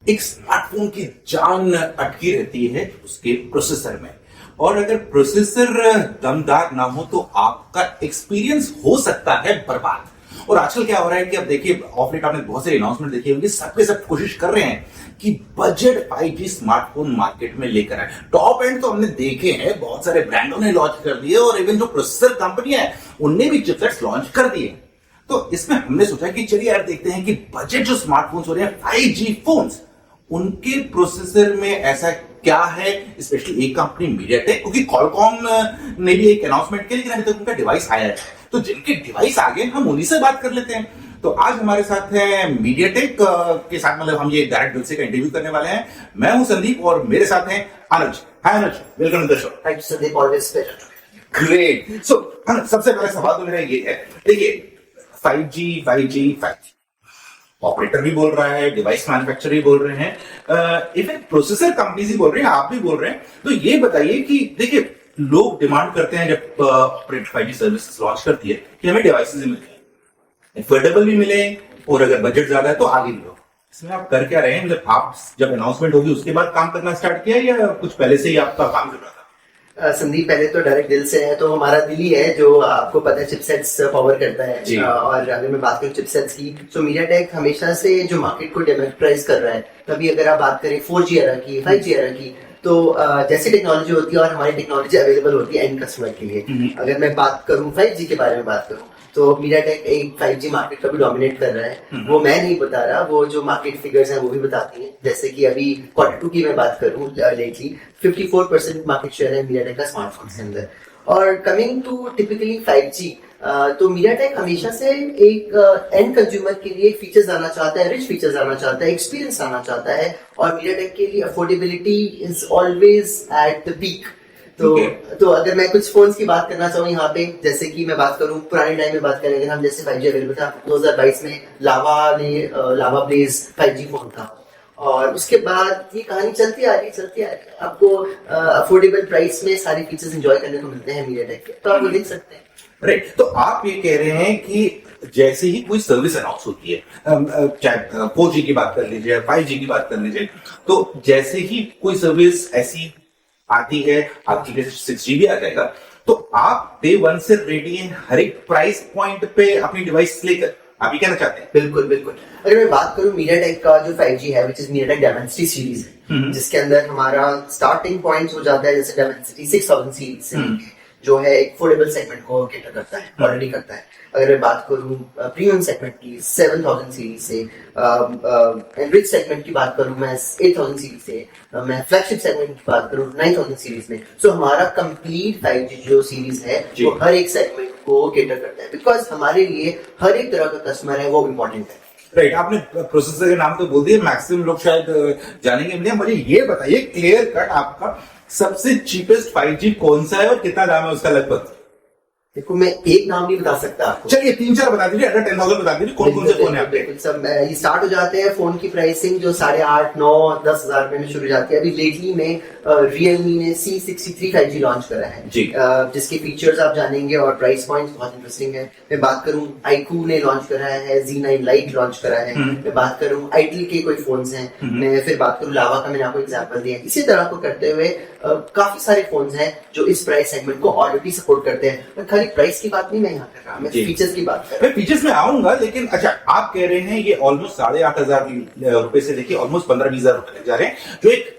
एक स्मार्टफोन की जान अटकी रहती है उसके प्रोसेसर में। और अगर प्रोसेसर दमदार ना हो तो आपका एक्सपीरियंस हो सकता है बर्बाद। और आजकल क्या हो रहा है कि अब देखिए, ऑफ लेट आपने बहुत सारे अनाउंसमेंट देखे होंगे, सब के सब कोशिश कर रहे हैं कि बजट 5G स्मार्टफोन मार्केट में लेकर आए। टॉप एंड तो हमने देखे हैं, बहुत सारे ब्रांडों ने लॉन्च कर दिए और इवन जो प्रोसेसर कंपनियां हैं उनने भी चिपसेट्स लॉन्च कर दिए। तो इसमें हमने सोचा कि चलिए यार देखते हैं कि बजट जो स्मार्टफोन्स हो रहे हैं 5G फोन्स, उनके प्रोसेसर में ऐसा क्या है। स्पेशली एक कंपनी मीडियाटेक, क्योंकि कॉलकॉम ने भी एक अनाउंसमेंट किया लेकिन अभी तक उनका डिवाइस आया है, तो जिनके डिवाइस आ गए हम उन्हीं से बात कर लेते हैं। तो आज हमारे साथ है मीडियाटेक के साथ, मतलब हम ये डायरेक्ट दिल से का इंटरव्यू करने वाले हैं। मैं हूं संदीप और मेरे साथ हैं Anuj. Hi Anuj, welcome to the show. Thank you Sandeep, always pleasure. Great. So सबसे पहला सवाल तो मेरा ये है, देखिए 5G ऑपरेटर भी बोल रहा है, डिवाइस मैन्युफैक्चरर भी बोल रहे हैं, इवन प्रोसेसर कंपनीज भी बोल रहे हैं, आप भी बोल रहे हैं। तो ये बताइए कि देखिए, लोग डिमांड करते हैं जब ऑपरेटर 5G सर्विस लॉन्च करती है कि हमें डिवाइसेस मिले, एफोर्डेबल भी मिले, और अगर बजट ज्यादा है तो आगे भी लो। इसमें आप कर क्या रहे हैं? मतलब आप जब अनाउंसमेंट होगी उसके बाद काम करना स्टार्ट किया या कुछ पहले से ही आपका काम चल रहा था? संदीप, पहले तो डायरेक्ट दिल से है, तो हमारा दिल ही है जो आपको पता है चिपसेट्स पावर करता है। और अगर मैं बात करूं चिपसेट्स की, तो मीडियाटेक हमेशा से जो मार्केट को डेमोक्रेटाइज कर रहा है, तभी अगर आप बात करें 4G एरा की, 5G एरा की, तो जैसी टेक्नोलॉजी होती है और हमारी टेक्नोलॉजी अवेलेबल होती है एंड कस्टमर के लिए। अगर मैं बात करूं 5G के बारे में बात करूं, तो मीडियाटेक एक 5G मार्केट का भी डोमिनेट कर रहा है। वो मैं नहीं बता रहा, वो जो मार्केट फिगर्स हैं वो भी बताती हैं। जैसे कि अभी Q2 की मैं बात करूं, लेटली 54% मार्केट शेयर है मीडियाटेक का स्मार्टफोन के अंदर। और कमिंग टू टिपिकली 5G, तो मीडियाटेक हमेशा से एक एंड कंज्यूमर के लिए फीचर्स आना चाहता है, रिच फीचर्स आना चाहता है, एक्सपीरियंस आना चाहता है। और मीडियाटेक के लिए affordability is always at the peak. तो अगर मैं कुछ फोन्स की बात करना चाहूँ यहाँ पे, जैसे कि मैं बात करूँ पुराने टाइम में बात करें, अगर हम जैसे 5G अवेलेबल था 2022 में, लावा ब्लेज 5G फोन था। और उसके बाद ये कहानी चलती आ रही आपको अफोर्डेबल प्राइस में सारे फीचर्स एंजॉय करने को मिलते हैं मीडियाटेक के, तो आप वो देख सकते हैं। राइट, तो आप ये कह रहे हैं कि जैसे ही कोई सर्विस अनाउंस होती है, चाहे 4G की बात कर लीजिए, 5G की बात कर लीजिए, तो जैसे ही कोई सर्विस ऐसी आती है, आपकी जैसे 6G भी आ जाएगा, तो आप डे वन से रेडी हैं हर एक प्राइस पॉइंट पे अपनी डिवाइस लेकर, आप ये कहना चाहते हैं? बिल्कुल। अगर मैं बात करूं मीडियाटेक का जो 5G है, which is MediaTek Dimensity series है, जिसके अंदर हमारा स्टार्टिंग पॉइंट हो जाता है जैसे डायमेंसिटी 6000 सीरीज से, जो है एक अफोर्डेबल सेगमेंट को कैटर करता है, ऑलरेडी करता है। अगर मैं बात करूं प्रीमियम सेगमेंट की 7000 सीरीज से, रिच सेगमेंट की बात करूं मैं 8000 सीरीज से, मैं फ्लैगशिप सेगमेंट की बात करूं 9000 सीरीज में। सो हमारा कंप्लीट 5G जो सीरीज है वो हर एक सेगमेंट को कैटर करता है, बिकॉज हमारे लिए हर एक तरह का कस्टमर है वो इम्पोर्टेंट है। राइट, आपने प्रोसेसर के नाम तो बोल दिए, मैक्सिमम लोग शायद जानेंगे नहीं। मुझे ये बताइए क्लियर कट, आपका सबसे चीपेस्ट 5G कौन सा है और कितना दाम है उसका लगभग? देखो, मैं एक नाम नहीं बता सकता आपको। चलिए 3-4 बता दीजिए, अंडर 10,000 बता दीजिए, कौन कौन से फोन है आपके? सब ये स्टार्ट हो जाते हैं फोन की प्राइसिंग जो 8,500, 9,000, 10,000 रुपए में शुरू हो जाती है। अभी लेटली में रियलमी ने C63 5G लॉन्च करा है, जिसके फीचर्स आप जानेंगे और प्राइस पॉइंट्स बहुत इंटरेस्टिंग है। मैं बात करूं iQOO ने लॉन्च करा है, Z9 Lite लॉन्च करा है। मैं बात करूं आईटेल के कोई फोन्स हैं, मैं फिर बात करूं लावा का, मैंने आपको एग्जांपल दिया। इसी तरह को करते हुए काफी सारे फोन्स हैं जो इस प्राइस सेगमेंट को ऑलरेडी सपोर्ट करते हैं। पर खाली प्राइस की बात नहीं मैं यहाँ कर रहा, मैं फीचर्स की बात कर रहा हूँ। फीचर्स में आऊंगा, लेकिन अच्छा, आप कह रहे हैं ये ऑलमोस्ट 8,500 रुपए से लेके ऑलमोस्ट 15-20 हजार रुपए लग जा रहे हैं, जो एक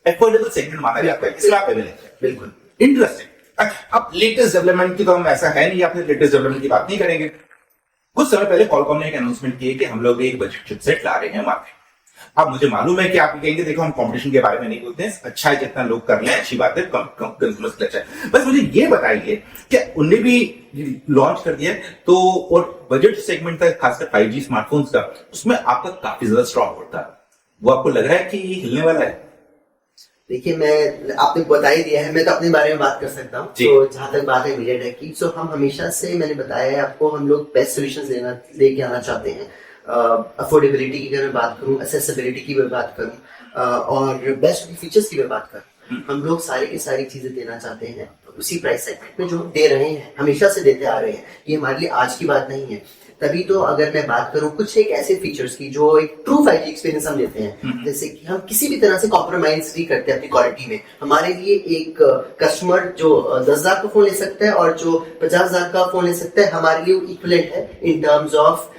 एफोर्डेबल सेगमेंट माना जाता है, इसलिए आप अवेलेबल हैं। बिल्कुल इंटरेस्टिंग। अच्छा, अब लेटेस्ट डेवलपमेंट की तो हम ऐसा है नहीं, आपने लेटेस्ट डेवलपमेंट की बात नहीं करेंगे। कुछ समय पहले कॉलकॉम ने एक अनाउंसमेंट की है कि हम लोग एक बजट चिपसेट ला रहे हैं मार्केट। अब मुझे मालूम है कि आप कहेंगे देखो हम कंपटीशन के बारे में नहीं बोलते हैं, अच्छा है जितना लोग कर लें अच्छी बात है, कंज्यूमर्स के लिए अच्छा है। बस मुझे ये बताइए कि उन्हें भी लॉन्च कर दिया तो, और बजट सेगमेंट का खासकर 5G स्मार्टफोन्स का, उसमें आपका काफी ज्यादा स्ट्रॉन्ग होता है, वो आपको लग रहा है कि हिलने वाला है? देखिए, मैं आपने बता ही दिया है, मैं तो अपने बारे में बात कर सकता हूँ। तो जहां तक बात है मीडियाटेक की, सो हम हमेशा से, मैंने बताया है आपको, हम लोग बेस्ट सोल्यूशन लेके आना चाहते हैं। अफोर्डेबिलिटी की अगर मैं बात करूं, एक्सेसिबिलिटी की मैं बात करूं, और बेस्ट फीचर्स की मैं बात करूं, हम लोग सारी की सारी चीजें देना चाहते हैं उसी प्राइस सेगमेंट में जो दे रहे हैं, हमेशा से देते आ रहे हैं। ये हमारे लिए आज की बात नहीं है। तभी तो अगर मैं बात करूं कुछ एक ऐसे फीचर्स की जो एक ट्रू 5G एक्सपीरियंस हम देते हैं, जैसे कि हम किसी भी तरह से कॉम्प्रोमाइज नहीं करते अपनी क्वालिटी में। हमारे लिए एक कस्टमर जो 10,000 का फोन ले सकता है और जो 50,000 का फोन ले सकता है, हमारे लिए इक्विवेलेंट है in terms of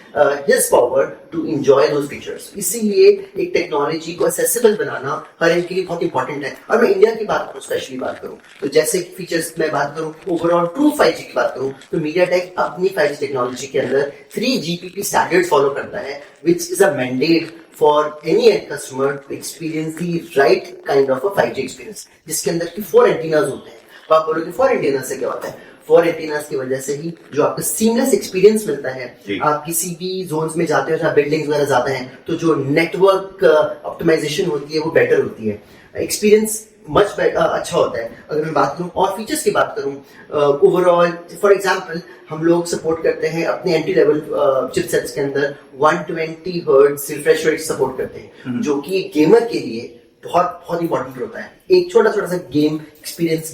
his power to enjoy those features। इसीलिए एक टेक्नोलॉजी को accessible बनाना हर एक के लिए बहुत इंपॉर्टेंट है। और मैं इंडिया की बात करूँ, स्पेशली बात करूँ तो जैसे फीचर्स मैं बात करूँ, ओवरऑल ट्रू 5G की बात करूँ तो मीडियाटेक अपनी 5G टेक्नोलॉजी के अंदर 3GPP स्टैंडर्ड फॉलो करता है, which is a mandate for any end customer to experience the right kind of a 5G experience, जिसके अंदर की 4 एंटीनास होते हैं। तो आप बोलोगे 4 एंटीनास से क्या होता है? 4 एंटीनास की वजह से ही जो आपको सीमलेस एक्सपीरियंस मिलता है। आप किसी भी जोन्स में जाते हो जहाँ बिल्डिंग्स वगैरह जाते हैं तो जो नेटवर्क ऑप्टिमाइजेशन होती है वो बेटर होती है, एक्सपीरियंस मच अच्छा होता है। अगर मैं बात करूं और फीचर्स की बात करूं, ओवरऑल फॉर एग्जांपल हम लोग सपोर्ट करते हैं अपने एंट्री लेवल चिपसेट्स के अंदर 120 हर्ट्ज रिफ्रेश रेट सपोर्ट करते हैं, जो कि गेमर के लिए बहुत बहुत इंपॉर्टेंट होता है। एक छोटा छोटा सा गेमिंग एक्सपीरियंस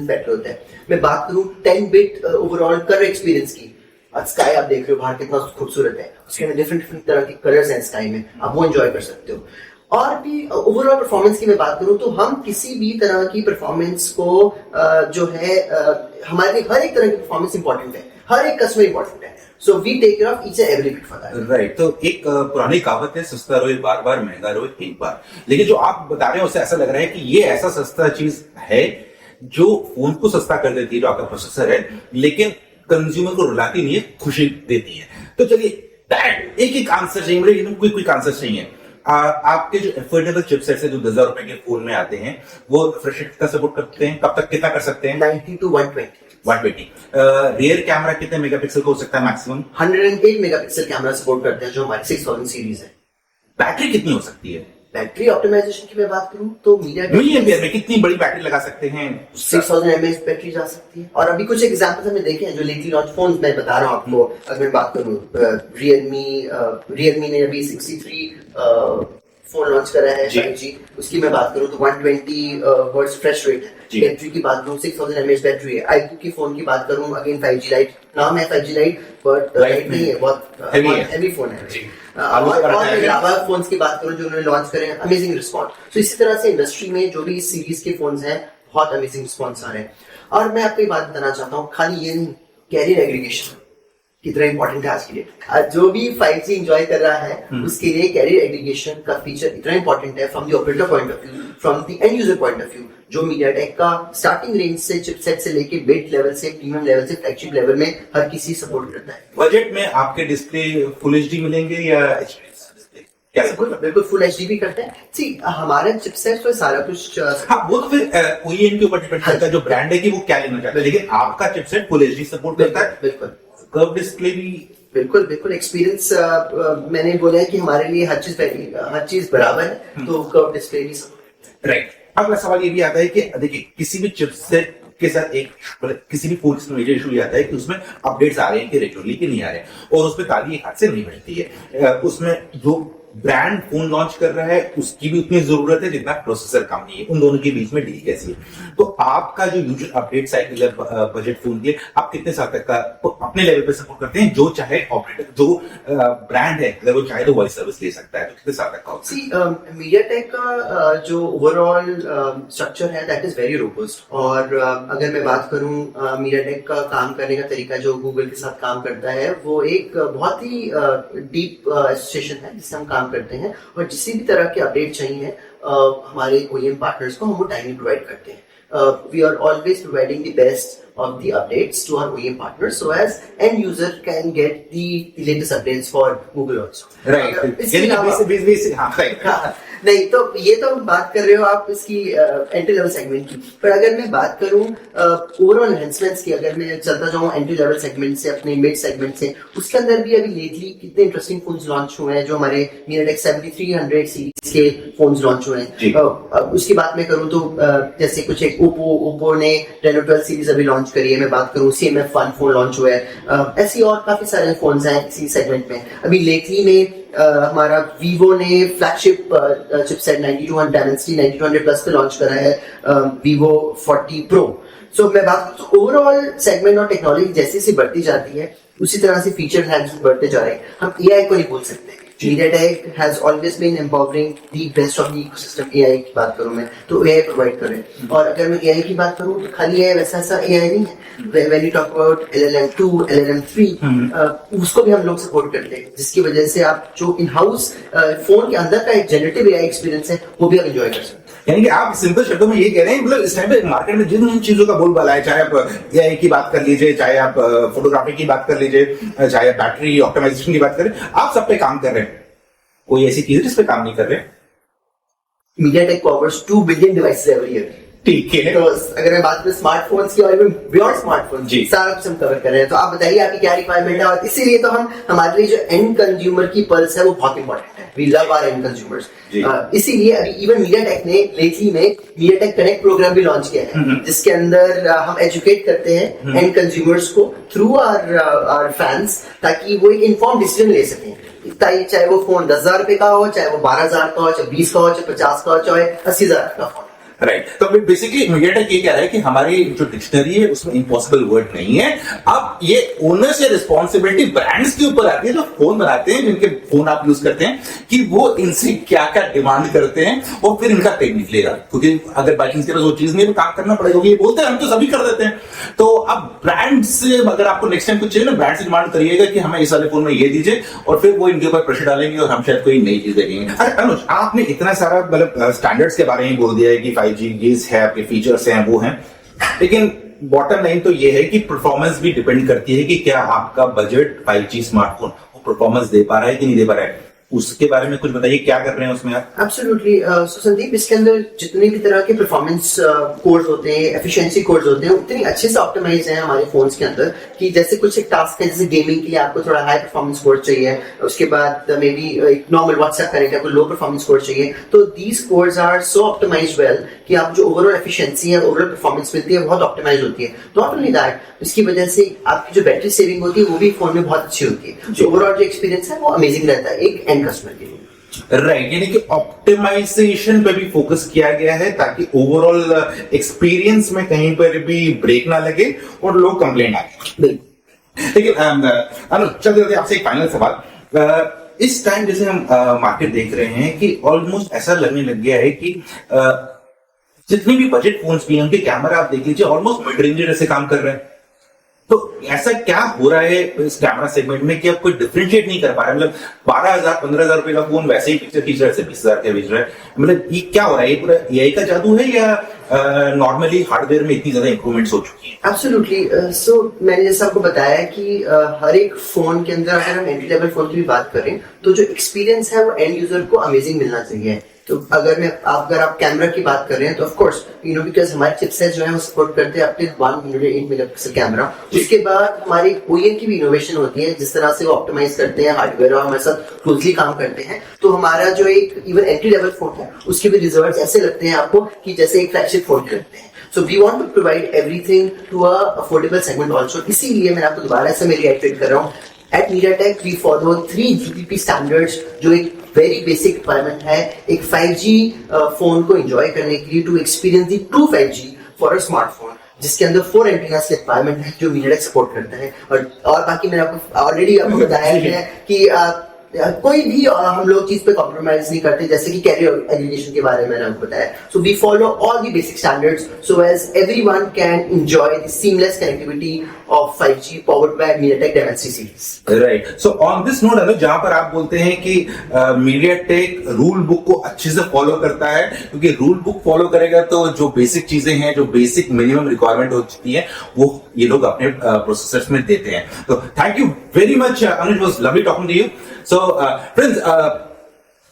बेटर होता है। मैं बात करूं 10 बिट ओवरऑल कलर एक्सपीरियंस की, स्काई आप देख रहे हो बाहर कितना खूबसूरत है, उसके अंदर डिफरेंट तरह के कलर्स हैं स्काई में, आप वो एंजॉय कर सकते हो। और भी ओवरऑल परफॉर्मेंस की मैं बात करूं तो हम किसी भी तरह की परफॉर्मेंस को जो है हमारे लिए हर एक तरह की परफॉर्मेंस इंपॉर्टेंट है, हर एक कस्टमर इंपॉर्टेंट है। So we take care of each and every bit for that. Right. तो एक पुरानी कहावत है, सस्ता रोए बार बार, महंगा रोए एक बार। लेकिन जो आप बता रहे हैं उससे ऐसा लग रहा है कि ये ऐसा सस्ता चीज है जो फोन को सस्ता कर देती है, जो आपका प्रोसेसर है, लेकिन कंज्यूमर को रुलाती नहीं है, खुशी देती है। तो चलिए एक आंसर चाहिए मुझे, क्विक आंसर चाहिए। आपके जो एफोर्डेबल चिपसेट्स है जो 10,000 रुपए के फोन में आते हैं, वो रिफ्रेश रेट कितना सपोर्ट करते हैं, कब तक कितना कर सकते हैं? 90 to 120। रियर कैमरा कितने मेगापिक्सल का हो सकता है मैक्सिमम? 108 मेगापिक्सल कैमरा सपोर्ट करते हैं जो हमारी 6000 सीरीज है। बैटरी कितनी हो सकती है? बैटरी ऑप्टिमाइजेशन की मैं बात करूं तो मिलियन में कितनी बड़ी बैटरी लगा सकते हैं? 6000 mAh बैटरी जा सकती है। और अभी कुछ एग्जांपल्स हमने देखे हैं जो लेटली लॉन्च फोन मैं बता रहा हूं आपको। अगर मैं बात करूं रियलमी ने अभी 63 फोन लॉन्च करा है 5G, उसकी मैं बात करूं तो 120 हर्ट्ज फ्रेश रेट है। बैटरी की बात करूं 6000 mAh बैटरी है। iQOO की फोन की बात करूं अगेन 5G लाइट, नाम है 5G लाइट बट लाइट नहीं है, बहुत हेवी फोन है। और लावा फोन्स की बात करूं जो उन्होंने लॉन्च करे हैं, अमेजिंग रिस्पॉन्स। तो इसी तरह से इंडस्ट्री में जो भी इस सीरीज के फोन्स हैं बहुत अमेजिंग रिस्पॉन्स आ रहे हैं। और मैं आपको ये बात बताना चाहता हूँ, खाली ये नहीं, कैरियर एग्रीगेशन कितना इंपॉर्टेंट है आज की डेट। जो भी 5G एंजॉय कर रहा है उसके लिए कैरियर एग्रीगेशन का फीचर इतना इंपॉर्टेंट है from the operator point of view, from the end user point of view, जो मीडियाटेक का स्टार्टिंग रेंज से चिपसेट से लेके बिट लेवल से प्रीमियम लेवल से फ्लैगशिप लेवल में हर किसी सपोर्ट करता है। बजट में आपके डिस्प्ले फुल एचडी मिलेंगे या बिल्कुल फुल एचडी भी करते हैं। सी हमारे चिपसेट तो सारा कुछ वो तो फिर ओईएम के ऊपर डिपेंड करता है, जो ब्रांड है कि वो क्या लेना चाहता है। लेकिन आपका चिपसेट फुल एचडी सपोर्ट करता है। बिल्कुल कर्व डिस्प्ले भी बिल्कुल एक्सपीरियंस मैंने बोला है कि हमारे लिए हर चीज बराबर है, तो कर्व डिस्प्ले भी सब राइट। अगला सवाल ये भी आता है कि देखिए किसी भी चिपसेट के साथ एक किसी भी फोन में मेजर इशू आता है कि उसमें अपडेट्स आ रहे हैं कि रेगुलरली कि नहीं आ रहे हैं, और उसमें ताली एक हाथ से नहीं बढ़ती है। उसमें जो ब्रांड फोन लॉन्च कर रहा है उसकी भी उतनी जरूरत है जितना प्रोसेसर काम नहीं है, उन दोनों के बीच में डील कैसी है? तो आपका जो यूजर अपडेट साइकिल है बजट फोन के, आप कितने साल तक का अपने लेवल पे सपोर्ट करते हैं? जो चाहे ऑपरेटर, जो ब्रांड है अगर वो चाहे तो वॉइस सर्विस ले सकता है, तो कितने साल तक का? मीडियाटेक का जो ओवरऑल स्ट्रक्चर है दैट इज वेरी रोबस्ट। और अगर मैं बात करूं मीडियाटेक का काम करने का तरीका जो गूगल के साथ काम करता है, वो एक बहुत ही डीप एसोसिएशन है जिससे हम काम करते हैं। और जिसी भी तरह के अपडेट चाहिए हमारे ओईएम पार्टनर्स को हम वो टाइमली प्रोवाइड करते हैं। We are always providing the best of the updates to our OEM partners so as end user can get the latest updates for Google also. Right. नहीं तो ये तो बात कर रहे हो आप इसकी एंट्री लेवल सेगमेंट की, पर अगर मैं बात करूं ओवरऑल एनहांसमेंट्स की, अगर मैं चलता जाऊं एंट्री लेवल सेगमेंट से अपने मिड सेगमेंट से, उसके अंदर भी अभी लेटली कितने इंटरेस्टिंग फोन्स लॉन्च हुए हैं। जो हमारे MediaTek 7300 सीरीज के फोन्स लॉन्च हुए हैं, उसकी बात मैं करूं तो जैसे कुछ एक ओप्पो ने Reno 12 सीरीज अभी लॉन्च करी है। मैं बात करूं CMF1 फोन लॉन्च हुआ है। ऐसी और काफी सारे फोन्स हैं इसी सेगमेंट में। अभी लेटली में हमारा Vivo ने फ्लैगशिप चिपसेट 9200 Dimensity 9200 प्लस पे लॉन्च करा है, Vivo 40 Pro। सो मैं बात ओवरऑल सेगमेंट और टेक्नोलॉजी जैसे बढ़ती जाती है, उसी तरह से फीचर एनहांसमेंट बढ़ते जा रहे हैं। हम एआई को नहीं भूल सकते। MediaTek has always been empowering the best of the ecosystem। AI की बात करूं मैं तो AI प्रोवाइड कर रहे हैं, और अगर मैं AI की बात करूं तो खाली AI वैसा AI नहीं है। When you talk about LLM2, LLM3, उसको भी हम लोग सपोर्ट करते हैं, जिसकी वजह से आप जो इन हाउस फोन के अंदर का एक जनरेटिव AI एक्सपीरियंस है वो भी आप एंजॉय कर सकते हैं। यानी कि आप सिंपल शब्दों में ये कह रहे हैं, मतलब इस टाइम पे मार्केट में जिन चीजों का बोलबाला है, चाहे आप एआई की बात कर लीजिए, चाहे आप फोटोग्राफी की बात कर लीजिए, चाहे आप बैटरी ऑप्टिमाइजेशन की बात करें, आप सब पे काम कर रहे हैं। कोई ऐसी चीज है जिस पे काम नहीं कर रहे? MediaTek covers 2 billion devices every year। ठीक है। तो अगर मैं बात करूं स्मार्टफोन्स की और बियॉन्ड स्मार्टफोन सारा कुछ हम कवर कर रहे हैं, तो आप बताइए आपकी क्या रिक्वायरमेंट है। और इसीलिए तो हम हमारे लिए जो एंड कंज्यूमर की पल्स है वो बहुत इंपॉर्टेंट है। We love our end consumers. इसीलिए अभी इवन MediaTek ने लेटली में MediaTek कनेक्ट प्रोग्राम भी लॉन्च किया है, जिसके अंदर हम एजुकेट करते हैं एंड कंज्यूमर्स को थ्रू आवर फैंस, ताकि वो एक इन्फॉर्म डिसीजन ले सकें। चाहे वो फोन 10,000 रुपए का हो, चाहे वो 12,000 का हो, चाहे 20 का हो, चाहे 50 का हो, चाहे 80,000 का हो। राइट। तो बेसिकली MediaTek ये कह रहा है कि हमारी जो डिक्शनरी है उसमें इम्पॉसिबल वर्ड नहीं है। अब ये ओनर्स या रिस्पॉन्सिबिलिटी ब्रांड्स के ऊपर आती है, जो फोन बनाते हैं, जिनके फोन आप यूज करते हैं, कि वो इनसे क्या क्या डिमांड करते हैं और फिर इनका पेट निकलेगा। क्योंकि अगर बाई चांस के पास वो चीज नहीं है तो काम करना पड़ेगा। ये बोलते हैं हम तो सभी कर देते हैं। तो अब ब्रांड से अगर आपको नेक्स्ट टाइम कुछ चाहिए ना, ब्रांड से डिमांड करिएगा कि हमें इस वाले फोन में ये दीजिए, और फिर वो इनके ऊपर प्रेशर डालेंगे और हम शायद कोई नई चीज देखेंगे। अरे अनुज, आपने इतना सारा मतलब स्टैंडर्ड्स के बारे में बोल दिया है कि 5G ये है, आपके फीचर्स हैं, वो हैं, लेकिन बॉटम लाइन तो ये है कि परफॉर्मेंस भी डिपेंड करती है कि क्या आपका बजट 5G स्मार्टफोन वो परफॉर्मेंस दे पा रहा है कि नहीं दे पा रहा है। उसके बारे में कुछ बताइए, क्या कर रहे हैं उसमें आप? एब्सोल्युटली। सो संदीप, इसके अंदर जितने भी तरह के परफॉर्मेंस कोड्स होते हैं, एफिशिएंसी कोड्स होते हैं, उतनी अच्छे से ऑप्टिमाइज हैं हमारे फोन्स के अंदर कि जैसे कुछ एक टास्क है, जैसे गेमिंग के लिए आपको थोड़ा हाई परफॉर्मेंस कोड चाहिए, उसके बाद मे बी एक नॉर्मल व्हाट्सएप कनेक्ट आपको लो परफॉर्मेंस कोड चाहिए, तो these codes are so optimised well कि आप जो ओवरऑल एफिशिएंसी है, ओवरऑल परफॉर्मेंस मिलती है, बहुत ऑप्टिमाइज होती है। नॉट ओनली दैट, इसकी वजह से आपकी जो बैटरी सेविंग होती है वो भी फोन में बहुत अच्छी होती है। जो ओवरऑल जो एक्सपीरियंस है वो अमेजिंग रहता है एक एंड कस्टमर के लिए। राइट, यानी कि ऑप्टिमाइजेशन पे भी फोकस किया गया है ताकि ओवरऑल एक्सपीरियंस में कहीं पर भी ब्रेक ना लगे और लोग कंप्लेंट आए। लेकिन अनुज, चलते आपसे एक फाइनल सवाल। इस टाइम जैसे हम मार्केट देख रहे हैं कि ऑलमोस्ट ऐसा लगने लग गया है कि जितने भी बजट फोन्स भी हैं उनके कैमरा आप देख लीजिए ऑलमोस्ट मिड रेंज जैसे काम कर रहे हैं। तो ऐसा क्या हो रहा है इस कैमरा सेगमेंट में कि आप कोई डिफरेंशिएट नहीं कर पा रहे? मतलब 12,000 15,000 रुपए का फोन वैसे ही पिक्चर खींच रहा है, 20,000 के बीच रहा है। मतलब ये क्या हो रहा है? ये पूरा एआई का जादू है या नॉर्मली हार्डवेयर में इतनी ज्यादा इंप्रूवमेंट्स हो चुकी है? एब्सोल्युटली। सो मैंने जैसा आपको बताया कि हर एक फोन के अंदर अगर हम एंट्री लेवल फोन की भी बात करें तो जो एक्सपीरियंस है वो एंड यूजर को अमेजिंग मिलना चाहिए। तो अगर आप कैमरा की बात कर रहे हैं तो ऑफ कोर्स बिकॉज हमारे चिपसेट जो है वो सपोर्ट करते हैं अप टू 108 मेगापिक्सल कैमरा। उसके बाद हमारी OEM की भी इनोवेशन होती है, जिस तरह से वो ऑप्टिमाइज करते हैं हार्डवेयर और हमारे साथ क्लोजली काम करते हैं। तो हमारा जो एक इवन एंट्री लेवल फोन है उसके भी रिजल्ट्स ऐसे लगते हैं आपको कि जैसे एक फ्लैगशिप फोन के लगते हैं। So we want to provide everything to a affordable segment also। इसीलिए मैं आपको दोबारा से रिएक्ट कर रहा हूँ, at MediaTek we follow 3 GPP standards, जो एक वेरी बेसिक रिक्वायरमेंट है एक 5G फोन को एंजॉय करने के लिए, to experience the true 5G for a smartphone, जिसके अंदर 4 एंटीनास की रिक्वायरमेंट है जो MediaTek सपोर्ट करता है। और बाकी मैंने आपको ऑलरेडी बताया है कि कोई भी हम लोग चीज पे कॉम्प्रोमाइज नहीं करते, जैसे कि कैरियर एग्रीगेशन के बारे में मैंने आपको बताया। So we follow all the basic standards so as everyone can enjoy the seamless connectivity of 5G powered by MediaTek Dimensity series. Right. So on this note Anuj, जहां पर आप बोलते हैं कि MediaTek रूल बुक को अच्छे से फॉलो करता है, क्योंकि रूल बुक फॉलो करेगा तो जो बेसिक चीजें हैं, जो बेसिक मिनिमम रिक्वायरमेंट होती है, वो ये लोग अपने प्रोसेसर्स में देते हैं। तो thank you very much Anuj, was lovely talking to you. So friends,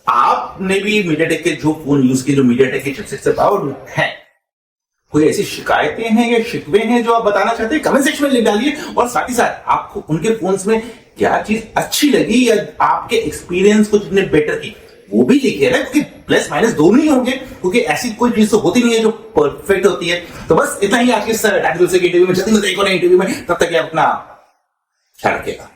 आपने भी MediaTek के जो फोन यूज किए, जो MediaTek के चिपसेट से पावर्ड हैं, कोई ऐसी शिकायतें हैं या शिकवे हैं जो आप बताना चाहते हैं, कमेंट सेक्शन में लिख डालिए। और साथ ही साथ आपको उनके फोन्स में क्या चीज अच्छी लगी या आपके एक्सपीरियंस को जितने बेटर की वो भी लिखिए ना, क्योंकि प्लस माइनस दोनों ही होंगे, क्योंकि ऐसी कोई चीज तो होती नहीं है जो परफेक्ट होती है। तो बस इतना ही आज के इंटरव्यू में। जल्दी मिलते हैं एक और इंटरव्यू में, तब तक आप अपना ख्याल रखिएगा।